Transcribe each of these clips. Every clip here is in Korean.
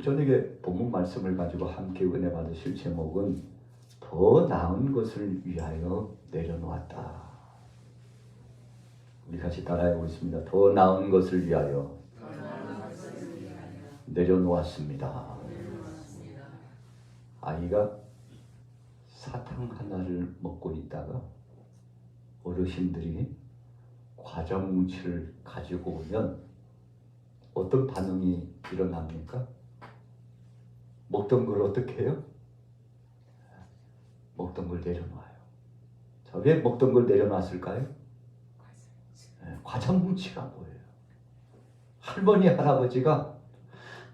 저녁에 본문 말씀을 가지고 함께 은혜 받으실 제목은 더 나은 것을 위하여 내려놓았다. 우리 같이 따라해 보겠습니다. 더 나은 것을 위하여 내려놓았습니다. 아이가 사탕 하나를 먹고 있다가 어르신들이 과자 뭉치를 가지고 오면 어떤 반응이 일어납니까? 먹던 걸 어떻게 해요? 먹던 걸 내려놔요. 자, 왜 먹던 걸 내려놨을까요? 과자 뭉치가 뭐예요? 할머니 할아버지가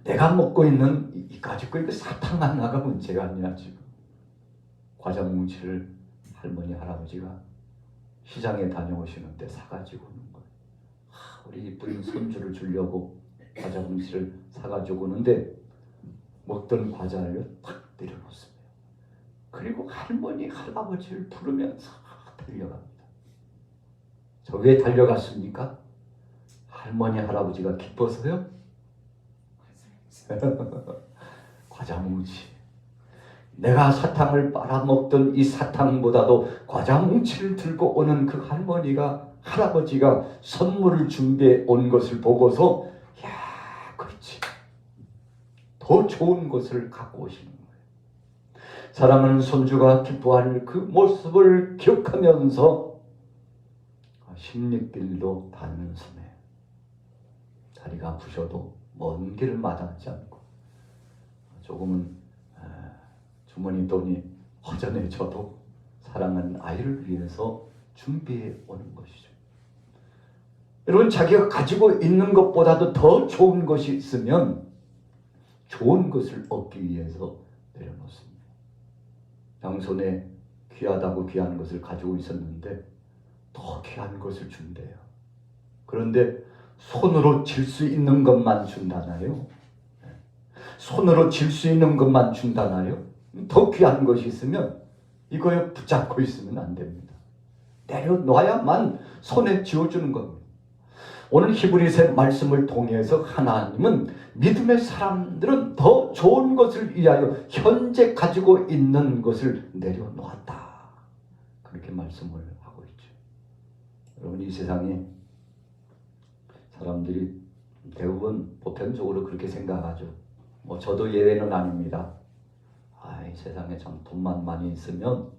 내가 먹고 있는 이 가지고 있는 사탕 하나가 문제가 아니라 지금 과자 뭉치를 할머니 할아버지가 시장에 다녀오시는데 사가지고 오는 거예요. 우리 이쁜 손주를 주려고 과자 뭉치를 사가지고 오는데 먹던 과자를 탁 내려놓습니다. 그리고 할머니 할아버지를 부르면서 달려갑니다. 저 왜 달려갔습니까? 할머니 할아버지가 기뻐서요? 과자 뭉치. 내가 사탕을 빨아먹던 이 사탕보다도 과자 뭉치를 들고 오는 그 할머니가 할아버지가 선물을 준비해 온 것을 보고서 야, 그렇지. 더 좋은 것을 갖고 오시는 거예요. 사랑하는 손주가 기뻐할 그 모습을 기억하면서 십리길로 닿는 섬에 다리가 아프셔도 먼 길을 마다하지 않고 조금은 주머니 돈이 허전해져도 사랑하는 아이를 위해서 준비해 오는 것이죠. 여러분, 자기가 가지고 있는 것보다도 더 좋은 것이 있으면 좋은 것을 얻기 위해서 내려놓습니다. 양손에 귀하다고 귀한 것을 가지고 있었는데 더 귀한 것을 준대요. 그런데 손으로 쥘 수 있는 것만 준다나요? 손으로 쥘 수 있는 것만 준다나요? 더 귀한 것이 있으면 이거에 붙잡고 있으면 안 됩니다. 내려놔야만 손에 쥐어주는 겁니다. 오늘 히브리서 말씀을 통해서 하나님은 믿음의 사람들은 더 좋은 것을 위하여 현재 가지고 있는 것을 내려놓았다. 그렇게 말씀을 하고 있죠. 여러분, 이 세상에 사람들이 대부분 보편적으로 그렇게 생각하죠. 저도 예외는 아닙니다. 이 세상에 참 돈만 많이 있으면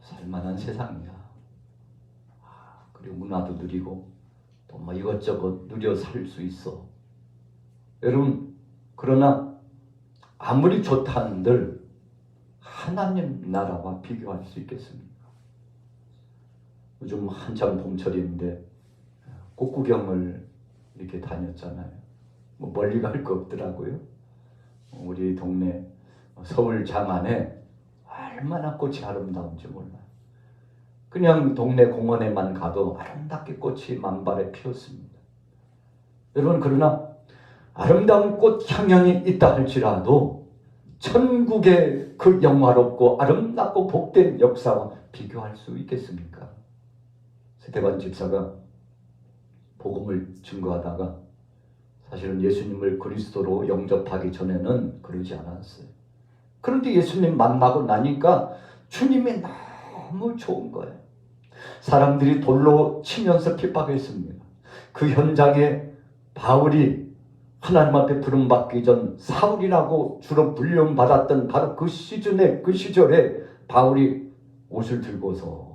살만한 세상이야. 그리고 문화도 누리고 또 이것저것 누려 살 수 있어. 여러분, 그러나 아무리 좋다 한들 하나님 나라와 비교할 수 있겠습니까? 요즘 한참 봄철인데 꽃구경을 이렇게 다녔잖아요. 멀리 갈 거 없더라고요. 우리 동네 서울 장안에 얼마나 꽃이 아름다운지 몰라요. 그냥 동네 공원에만 가도 아름답게 꽃이 만발에 피었습니다. 여러분, 그러나 아름다운 꽃 향연이 있다 할지라도 천국의 그 영화롭고 아름답고 복된 역사와 비교할 수 있겠습니까? 스데반 집사가 복음을 증거하다가 사실은 예수님을 그리스도로 영접하기 전에는 그러지 않았어요. 그런데 예수님 만나고 나니까 주님이 너무 좋은 거예요. 사람들이 돌로 치면서 핍박했습니다. 그 현장에 바울이 하나님 앞에 부름받기 전 사울이라고 주로 불림받았던 바로 그 시절에 바울이 옷을 들고서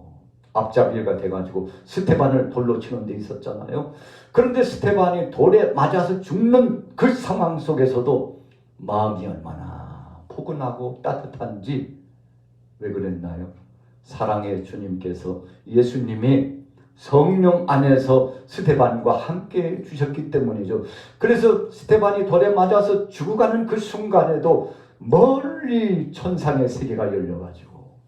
앞잡이가 돼가지고 스테반을 돌로 치는 데 있었잖아요. 그런데 스테반이 돌에 맞아서 죽는 그 상황 속에서도 마음이 얼마나 포근하고 따뜻한지. 왜 그랬나요? 사랑의 주님께서, 예수님이 성령 안에서 스테반과 함께 주셨기 때문이죠. 그래서 스테반이 돌에 맞아서 죽어가는 그 순간에도 멀리 천상의 세계가 열려가지고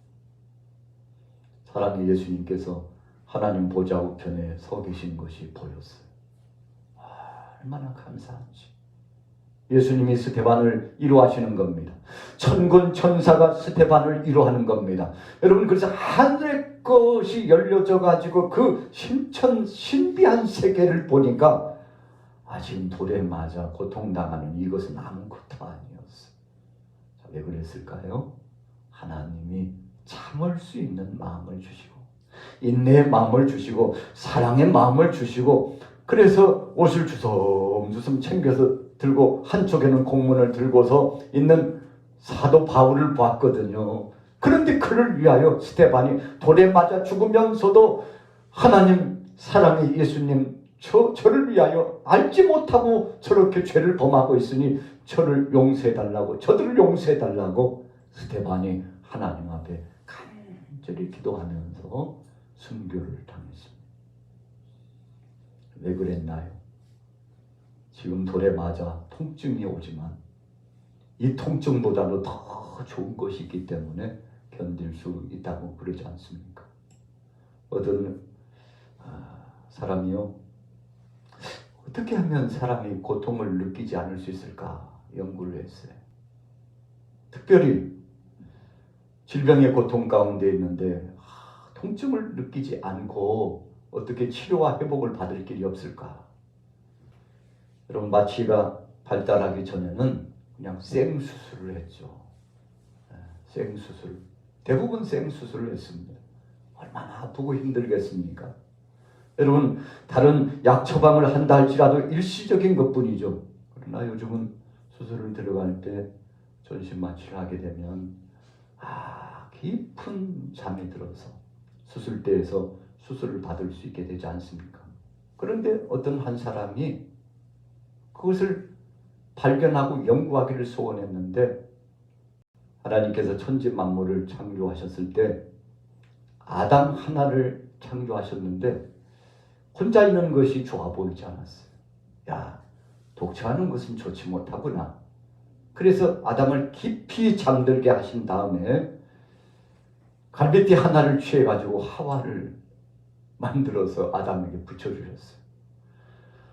사랑의 예수님께서 하나님 보좌 우편에 서 계신 것이 보였어요. 얼마나 감사한지. 예수님이 스테반을 위로하시는 겁니다. 천군 천사가 스테반을 위로하는 겁니다. 여러분, 그래서 하늘의 것이 열려져 가지고 그 신비한 세계를 보니까 지금 돌에 맞아 고통당하는 이것은 아무것도 아니었어. 왜 그랬을까요? 하나님이 참을 수 있는 마음을 주시고 인내의 마음을 주시고 사랑의 마음을 주시고, 그래서 옷을 주섬주섬 챙겨서 들고 한쪽에는 공문을 들고서 있는 사도 바울을 봤거든요. 그런데 그를 위하여 스데반이 돌에 맞아 죽으면서도 하나님 사랑의 예수님, 저를 위하여 알지 못하고 저렇게 죄를 범하고 있으니 저를 용서해달라고, 저들을 용서해달라고 스데반이 하나님 앞에 간절히 기도하면서 순교를 당했습니다. 왜 그랬나요? 지금 돌에 맞아 통증이 오지만 이 통증보다도 더 좋은 것이 있기 때문에 견딜 수 있다고 그러지 않습니까? 어떤 사람이요, 어떻게 하면 사람이 고통을 느끼지 않을 수 있을까 연구를 했어요. 특별히 질병의 고통 가운데 있는데 통증을 느끼지 않고 어떻게 치료와 회복을 받을 길이 없을까? 여러분, 마취가 발달하기 전에는 그냥 생수술을 했죠. 생수술. 대부분 생수술을 했습니다. 얼마나 아프고 힘들겠습니까? 여러분, 다른 약 처방을 한다 할지라도 일시적인 것뿐이죠. 그러나 요즘은 수술을 들어갈 때 전신 마취를 하게 되면 깊은 잠이 들어서 수술대에서 수술을 받을 수 있게 되지 않습니까? 그런데 어떤 한 사람이 그것을 발견하고 연구하기를 소원했는데, 하나님께서 천지 만물을 창조하셨을 때 아담 하나를 창조하셨는데 혼자 있는 것이 좋아 보이지 않았어요. 야, 독처하는 것은 좋지 못하구나. 그래서 아담을 깊이 잠들게 하신 다음에 갈빗대 하나를 취해가지고 하와를 만들어서 아담에게 붙여주셨어요.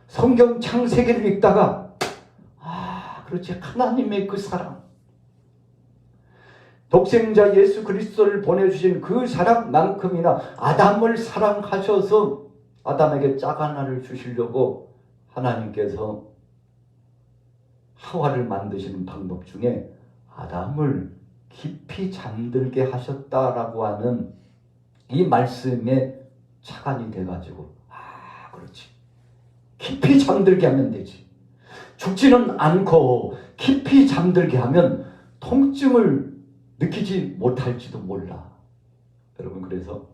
성경 창세기를 읽다가 그렇지, 하나님의 그 사랑, 독생자 예수 그리스도를 보내주신 그 사랑만큼이나 아담을 사랑하셔서 아담에게 짝 하나를 주시려고 하나님께서 하와를 만드시는 방법 중에 아담을 깊이 잠들게 하셨다라고 하는 이 말씀에 착안이 돼가지고 그렇지, 깊이 잠들게 하면 되지. 죽지는 않고 깊이 잠들게 하면 통증을 느끼지 못할지도 몰라. 여러분, 그래서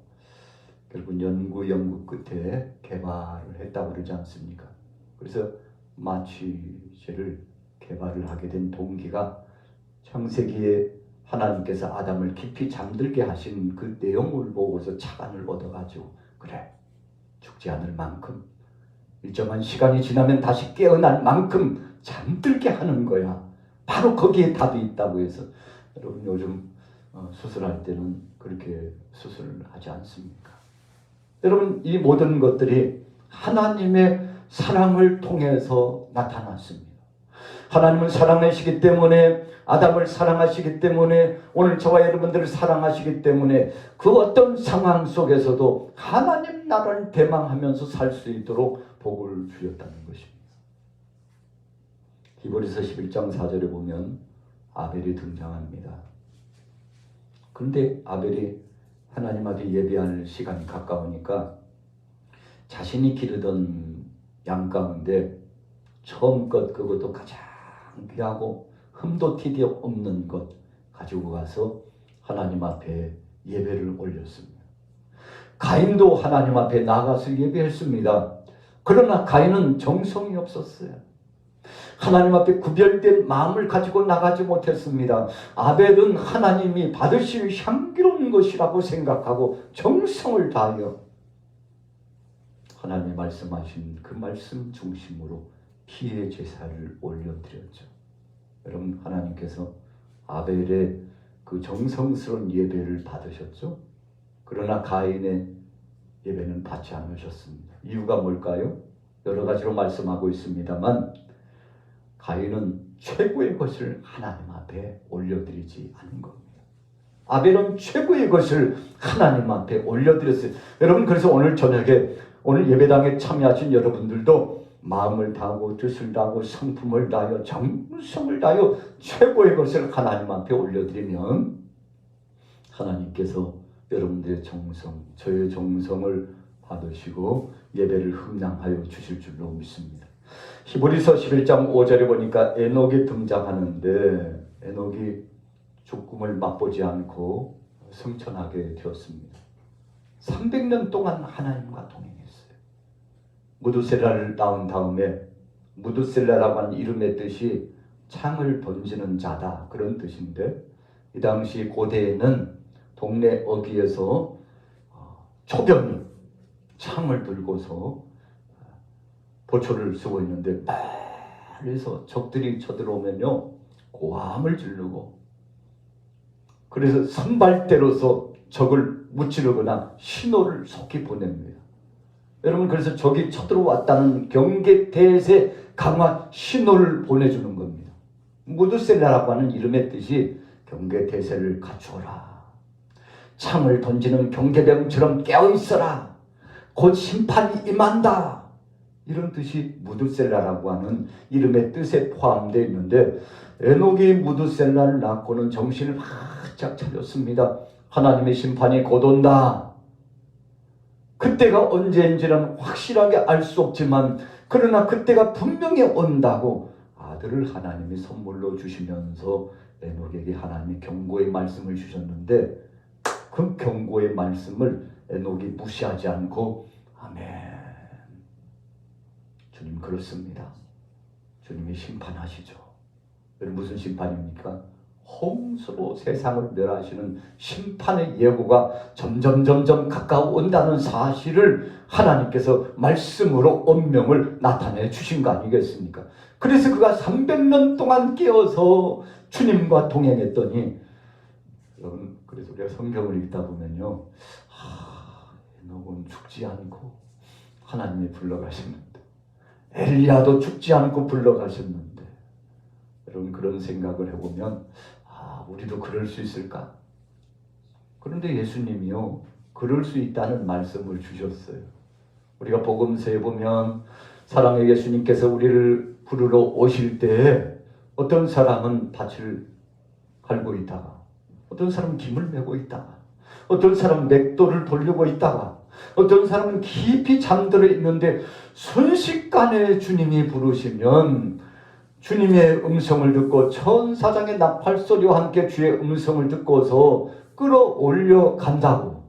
결국 연구 끝에 개발을 했다고 그러지 않습니까? 그래서 마취제를 개발을 하게 된 동기가 창세기에 하나님께서 아담을 깊이 잠들게 하신 그 내용을 보고서 착안을 얻어가지고, 그래, 죽지 않을 만큼 일정한 시간이 지나면 다시 깨어날 만큼 잠들게 하는 거야. 바로 거기에 답이 있다고 해서 여러분, 요즘 수술할 때는 그렇게 수술을 하지 않습니까? 여러분, 이 모든 것들이 하나님의 사랑을 통해서 나타났습니다. 하나님은 사랑하시기 때문에, 아담을 사랑하시기 때문에, 오늘 저와 여러분들을 사랑하시기 때문에 그 어떤 상황 속에서도 하나님 나라를 대망하면서 살 수 있도록 복을 주셨다는 것입니다. 히브리서 11장 4절에 보면 아벨이 등장합니다. 그런데 아벨이 하나님 앞에 예배할 시간이 가까우니까 자신이 기르던 양 가운데 처음껏, 그것도 가장 귀하고 흠도 티도 없는 것 가지고 가서 하나님 앞에 예배를 올렸습니다. 가인도 하나님 앞에 나가서 예배했습니다. 그러나 가인은 정성이 없었어요. 하나님 앞에 구별된 마음을 가지고 나가지 못했습니다. 아벨은 하나님이 받으실 향기로운 것이라고 생각하고 정성을 다하여 하나님이 말씀하신 그 말씀 중심으로 피의 제사를 올려드렸죠. 여러분, 하나님께서 아벨의 그 정성스러운 예배를 받으셨죠. 그러나 가인의 예배는 받지 않으셨습니다. 이유가 뭘까요? 여러 가지로 말씀하고 있습니다만 가인은 최고의 것을 하나님 앞에 올려드리지 않은 겁니다. 아벨은 최고의 것을 하나님 앞에 올려드렸어요. 여러분, 그래서 오늘 저녁에, 오늘 예배당에 참여하신 여러분들도 마음을 다하고 뜻을 다하고 성품을 다하여 정성을 다하여 최고의 것을 하나님 앞에 올려드리면 하나님께서 여러분들의 정성, 저의 정성을 받으시고 예배를 흥량하여 주실 줄로 믿습니다. 히브리서 11장 5절에 보니까 에녹이 등장하는데 에녹이 죽음을 맛보지 않고 승천하게 되었습니다. 300년 동안 하나님과 동행했어요. 무두셀라를 낳은 다음에 무두셀라라고 하는 이름의 뜻이 창을 던지는 자다, 그런 뜻인데 이 당시 고대에는 동네 어귀에서 초병이 창을 들고서 보초를 쓰고 있는데 멀리서 적들이 쳐들어오면요 고함을 지르고, 그래서 선발대로서 적을 무찌르거나 신호를 속히 보냅니다. 여러분, 그래서 적이 쳐들어왔다는 경계대세 강화 신호를 보내주는 겁니다. 무두셀라라고 하는 이름의 뜻이 경계대세를 갖추어라, 창을 던지는 경계병처럼 깨어있어라, 곧 심판이 임한다, 이런 뜻이 무두셀라라고 하는 이름의 뜻에 포함되어 있는데 에녹이 무두셀라를 낳고는 정신을 바짝 차렸습니다. 하나님의 심판이 곧 온다. 그때가 언제인지는 확실하게 알 수 없지만 그러나 그때가 분명히 온다고 아들을 하나님이 선물로 주시면서 에녹에게 하나님이 경고의 말씀을 주셨는데 그 경고의 말씀을 에녹이 무시하지 않고 아멘. 주님 그렇습니다. 주님이 심판하시죠. 무슨 심판입니까? 홍수로 세상을 멸하시는 심판의 예고가 점점 가까워온다는 사실을 하나님께서 말씀으로 언명을 나타내 주신 거 아니겠습니까? 그래서 그가 300년 동안 깨어서 주님과 동행했더니, 여러분, 그래서 우리가 성경을 읽다 보면요, 에녹은 죽지 않고 하나님이 불러가셨는데, 엘리야도 죽지 않고 불러가셨는데, 여러분 그런 생각을 해보면 우리도 그럴 수 있을까? 그런데 예수님이요 그럴 수 있다는 말씀을 주셨어요. 우리가 복음서에 보면 사랑의 예수님께서 우리를 부르러 오실 때 어떤 사람은 밭을 갈고 있다가, 어떤 사람은 김을 메고 있다가, 어떤 사람은 맥도를 돌리고 있다가, 어떤 사람은 깊이 잠들어 있는데 순식간에 주님이 부르시면 주님의 음성을 듣고 천사장의 나팔소리와 함께 주의 음성을 듣고서 끌어올려 간다고,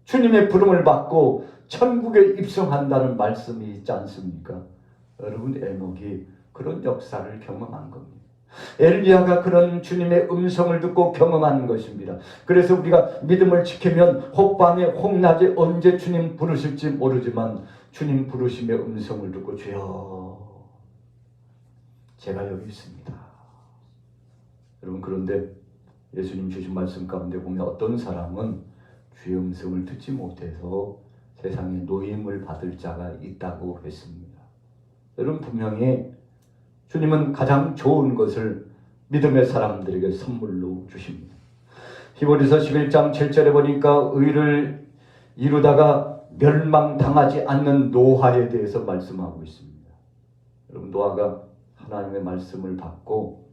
주님의 부름을 받고 천국에 입성한다는 말씀이 있지 않습니까? 여러분, 에녹이 그런 역사를 경험한 겁니다. 엘리야가 그런 주님의 음성을 듣고 경험한 것입니다. 그래서 우리가 믿음을 지키면 혹밤에 혹낮에 언제 주님 부르실지 모르지만 주님 부르심의 음성을 듣고 주여 제가 여기 있습니다. 여러분, 그런데 예수님 주신 말씀 가운데 보면 어떤 사람은 주의 음성을 듣지 못해서 세상에 노임을 받을 자가 있다고 했습니다. 여러분, 분명히 주님은 가장 좋은 것을 믿음의 사람들에게 선물로 주십니다. 히브리서 11장 7절에 보니까 의를 이루다가 멸망당하지 않는 노아에 대해서 말씀하고 있습니다. 여러분, 노아가 하나님의 말씀을 받고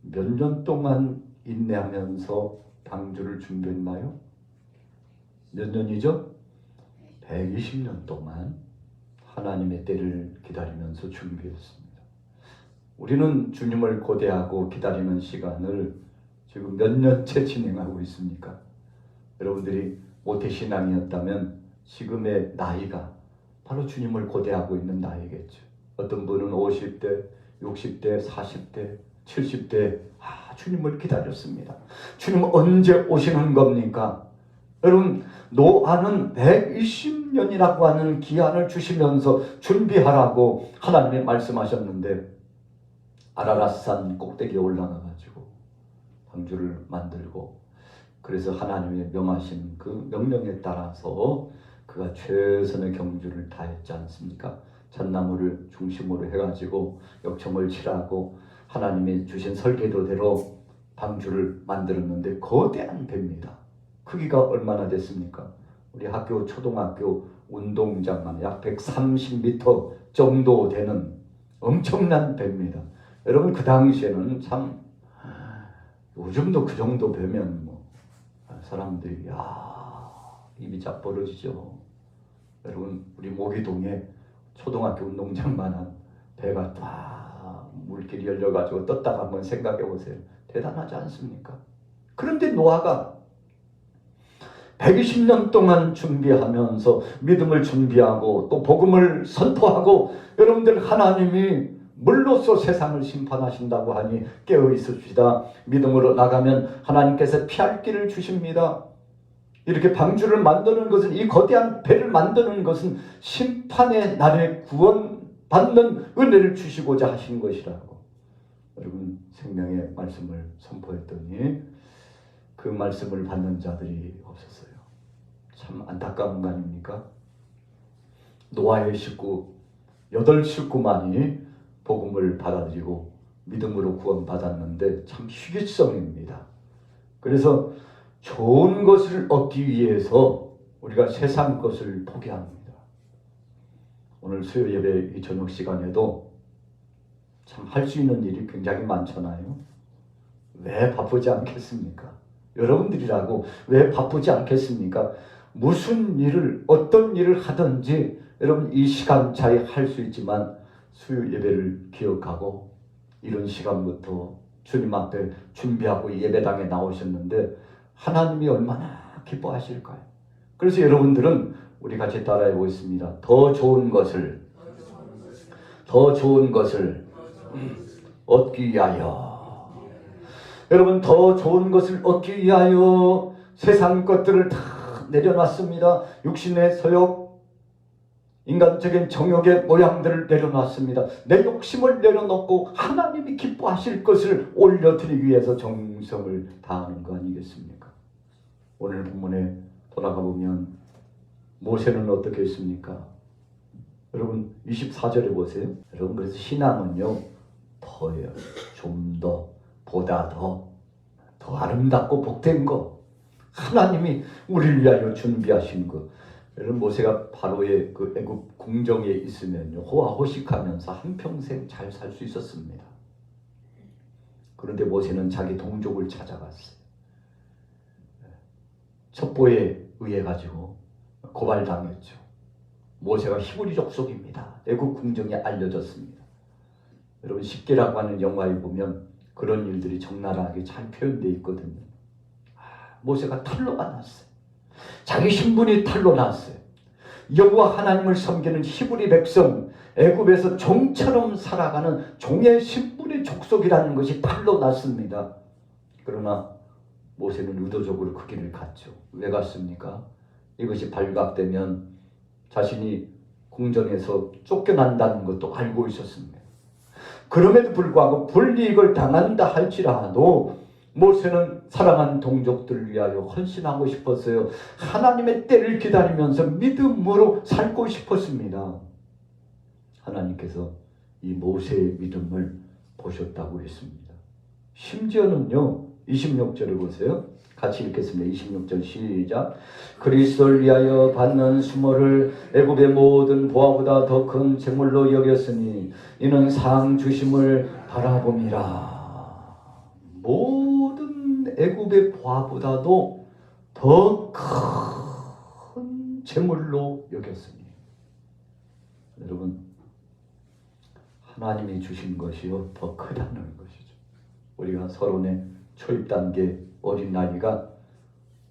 몇 년 동안 인내하면서 방주를 준비했나요? 몇 년이죠? 120년 동안 하나님의 때를 기다리면서 준비했습니다. 우리는 주님을 고대하고 기다리는 시간을 지금 몇 년째 진행하고 있습니까? 여러분들이 모태신앙이었다면 지금의 나이가 바로 주님을 고대하고 있는 나이겠죠. 어떤 분은 50대, 60대, 40대, 70대 주님을 기다렸습니다. 주님 언제 오시는 겁니까? 여러분, 노아는 120년이라고 하는 기한을 주시면서 준비하라고 하나님이 말씀하셨는데 아라랏산 꼭대기에 올라가가지고 방주를 만들고, 그래서 하나님의 명하신 그 명령에 따라서 그가 최선의 경주를 다했지 않습니까? 잣나무를 중심으로 해가지고 역청을 칠하고 하나님이 주신 설계도대로 방주를 만들었는데 거대한 배입니다. 크기가 얼마나 됐습니까? 우리 학교 초등학교 운동장만 약 130m 정도 되는 엄청난 배입니다. 여러분 그 당시에는 참 요즘도 그 정도 배면 뭐 사람들이 입이 쫙 벌어지죠. 여러분 우리 모기동에 초등학교 운동장만한 배가 딱 물길이 열려가지고 떴다가 한번 생각해 보세요. 대단하지 않습니까? 그런데 노아가 120년 동안 준비하면서 믿음을 준비하고 또 복음을 선포하고 여러분들 하나님이 물로써 세상을 심판하신다고 하니 깨어 있읍시다. 믿음으로 나가면 하나님께서 피할 길을 주십니다. 이렇게 방주를 만드는 것은 이 거대한 배를 만드는 것은 심판의 날에 구원받는 은혜를 주시고자 하신 것이라고 여러분 생명의 말씀을 선포했더니 그 말씀을 받는 자들이 없었어요. 참 안타까운 거 아닙니까? 노아의 식구 8식구만이 복음을 받아들이고 믿음으로 구원받았는데 참 희귀성입니다. 그래서 좋은 것을 얻기 위해서 우리가 세상 것을 포기합니다. 오늘 수요 예배 이 저녁 시간에도 참 할 수 있는 일이 굉장히 많잖아요. 왜 바쁘지 않겠습니까? 여러분들이라고 왜 바쁘지 않겠습니까? 무슨 일을 어떤 일을 하든지 여러분 이 시간차에 할 수 있지만 수요 예배를 기억하고 이런 시간부터 주님 앞에 준비하고 예배당에 나오셨는데 하나님이 얼마나 기뻐하실까요? 그래서 여러분들은 우리 같이 따라해 보겠습니다. 더 좋은 것을 얻기 위하여 여러분 더 좋은 것을 얻기 위하여 세상 것들을 다 내려놨습니다. 육신의 서욕 인간적인 정욕의 모양들을 내려놨습니다. 내 욕심을 내려놓고 하나님이 기뻐하실 것을 올려드리기 위해서 정성을 다하는 거 아니겠습니까? 오늘 본문에 돌아가 보면 모세는 어떻게 했습니까? 여러분 24절에 보세요. 여러분 그래서 신앙은요 더예요. 좀 더, 보다 더 아름답고 복된 거 하나님이 우리를 위하여 준비하신 것. 여러분 모세가 바로의 그 애굽 궁정에 있으면요 호화호식하면서 한평생 잘 살 수 있었습니다. 그런데 모세는 자기 동족을 찾아갔어요. 첩보에 의해 가지고 고발당했죠. 모세가 히브리 족속입니다. 애굽 궁정에 알려졌습니다. 여러분 십계라고 하는 영화에 보면 그런 일들이 적나라하게 잘 표현되어 있거든요. 모세가 탈로가 났어요. 자기 신분이 탈로 났어요. 여호와 하나님을 섬기는 히브리 백성, 애굽에서 종처럼 살아가는 종의 신분의 족속이라는 것이 탈로 났습니다. 그러나 모세는 의도적으로 그 길을 갔죠. 왜 갔습니까? 이것이 발각되면 자신이 궁정에서 쫓겨난다는 것도 알고 있었습니다. 그럼에도 불구하고 불이익을 당한다 할지라도 모세는 사랑하는 동족들을 위하여 헌신하고 싶었어요. 하나님의 때를 기다리면서 믿음으로 살고 싶었습니다. 하나님께서 이 모세의 믿음을 보셨다고 했습니다. 심지어는요 26절을 보세요. 같이 읽겠습니다. 26절 시작. 그리스도를 위하여 받는 수모를 애굽의 모든 보화보다 더 큰 재물로 여겼으니 이는 상 주심을 바라봄이라. 모든 애굽의 보화보다도 더 큰 재물로 여겼으니. 여러분 하나님이 주신 것이요 더 크다는 것이죠. 우리가 서론의 초입 단계 어린아이가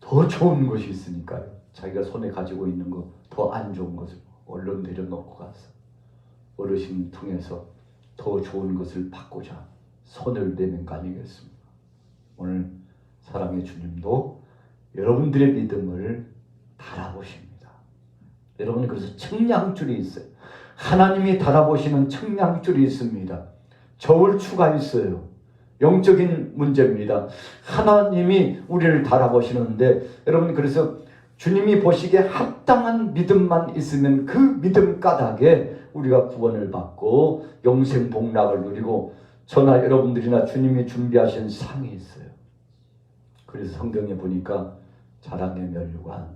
더 좋은 것이 있으니까요. 자기가 손에 가지고 있는 거 더 안 좋은 것을 얼른 내려놓고 가서 어르신 통해서 더 좋은 것을 받고자 손을 내민 거 아니겠습니까? 오늘 사랑의 주님도 여러분들의 믿음을 달아보십니다. 여러분 그래서 측량줄이 있어요. 하나님이 달아보시는 측량줄이 있습니다. 저울추가 있어요. 영적인 문제입니다. 하나님이 우리를 달아보시는데 여러분 그래서 주님이 보시기에 합당한 믿음만 있으면 그 믿음 까닭에 우리가 구원을 받고 영생 복락을 누리고 저나 여러분들이나 주님이 준비하신 상이 있어요. 그래서 성경에 보니까 자랑의 면류관,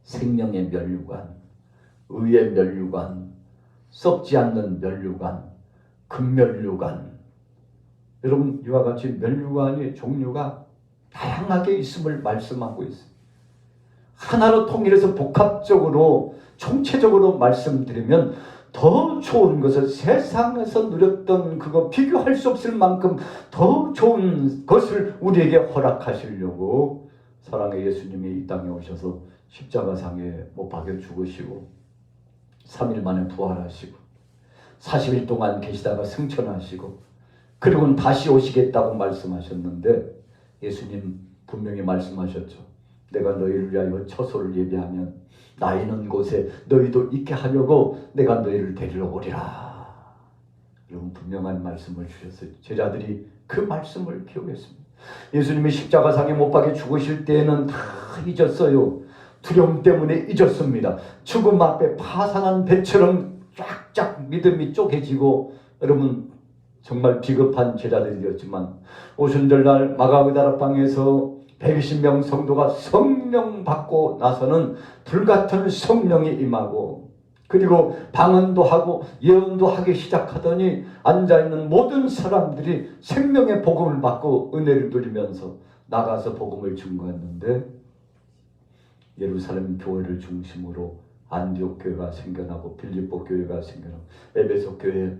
생명의 면류관, 의의 면류관, 썩지 않는 면류관, 금면류관. 여러분, 이와 같이 면류관의 종류가 다양하게 있음을 말씀하고 있습니다. 하나로 통일해서 복합적으로 총체적으로 말씀드리면 더 좋은 것을, 세상에서 누렸던 그거 비교할 수 없을 만큼 더 좋은 것을 우리에게 허락하시려고 사랑의 예수님이 이 땅에 오셔서 십자가상에 못 박여 죽으시고 3일 만에 부활하시고 40일 동안 계시다가 승천하시고 그리고는 다시 오시겠다고 말씀하셨는데, 예수님 분명히 말씀하셨죠. 내가 너희를 위하여 처소를 예비하면 나 있는 곳에 너희도 있게 하려고 내가 너희를 데리러 오리라. 이런 분명한 말씀을 주셨어요. 제자들이 그 말씀을 기억했습니다. 예수님이 십자가상에 못 박혀 죽으실 때에는 다 잊었어요. 두려움 때문에 잊었습니다. 죽음 앞에 파산한 배처럼 쫙쫙 믿음이 쪼개지고, 여러분 정말 비겁한 제자들이었지만 오순절날 마가다락방에서 120명 성도가 성령 받고 나서는 불같은 성령이 임하고, 그리고 방언도 하고 예언도 하기 시작하더니 앉아있는 모든 사람들이 생명의 복음을 받고 은혜를 누리면서 나가서 복음을 증거했는데, 예루살렘 교회를 중심으로 안디옥 교회가 생겨나고 빌립보 교회가 생겨나고 에베소 교회,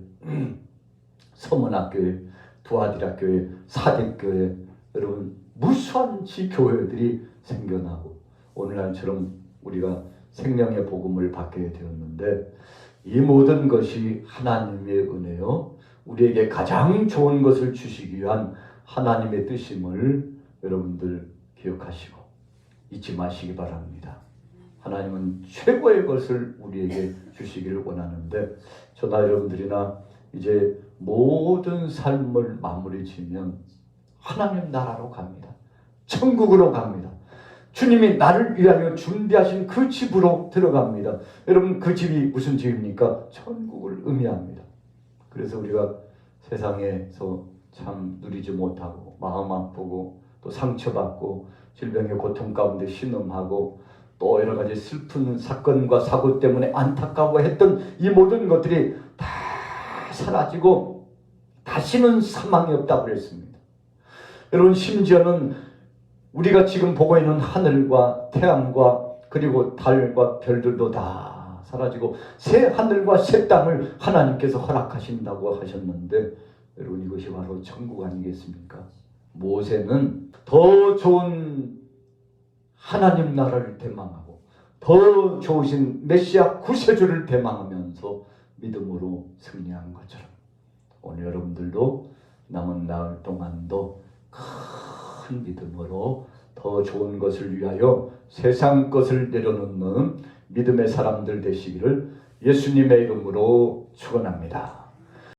서문학 교회, 두아디라 교회, 사뎃 교회, 여러분 무수한 지교회들이 생겨나고 오늘날처럼 우리가 생명의 복음을 받게 되었는데, 이 모든 것이 하나님의 은혜요, 우리에게 가장 좋은 것을 주시기 위한 하나님의 뜻임을 여러분들 기억하시고 잊지 마시기 바랍니다. 하나님은 최고의 것을 우리에게 주시기를 원하는데, 저나 여러분들이나 이제 모든 삶을 마무리 지으면 하나님 나라로 갑니다. 천국으로 갑니다. 주님이 나를 위하여 준비하신 그 집으로 들어갑니다. 여러분, 그 집이 무슨 집입니까? 천국을 의미합니다. 그래서 우리가 세상에서 참 누리지 못하고 마음 아프고 또 상처받고 질병의 고통 가운데 신음하고 또 여러 가지 슬픈 사건과 사고 때문에 안타까워했던 이 모든 것들이 다 사라지고 다시는 사망이 없다고 그랬습니다. 여러분, 심지어는 우리가 지금 보고 있는 하늘과 태양과 그리고 달과 별들도 다 사라지고 새 하늘과 새 땅을 하나님께서 허락하신다고 하셨는데, 여러분 이것이 바로 천국 아니겠습니까? 모세는 더 좋은 하나님 나라를 대망하고 더 좋으신 메시아 구세주를 대망하면서 믿음으로 승리한 것처럼 오늘 여러분들도 남은 나흘 동안도 큰 믿음으로 더 좋은 것을 위하여 세상 것을 내려놓는 믿음의 사람들 되시기를 예수님의 이름으로 축원합니다.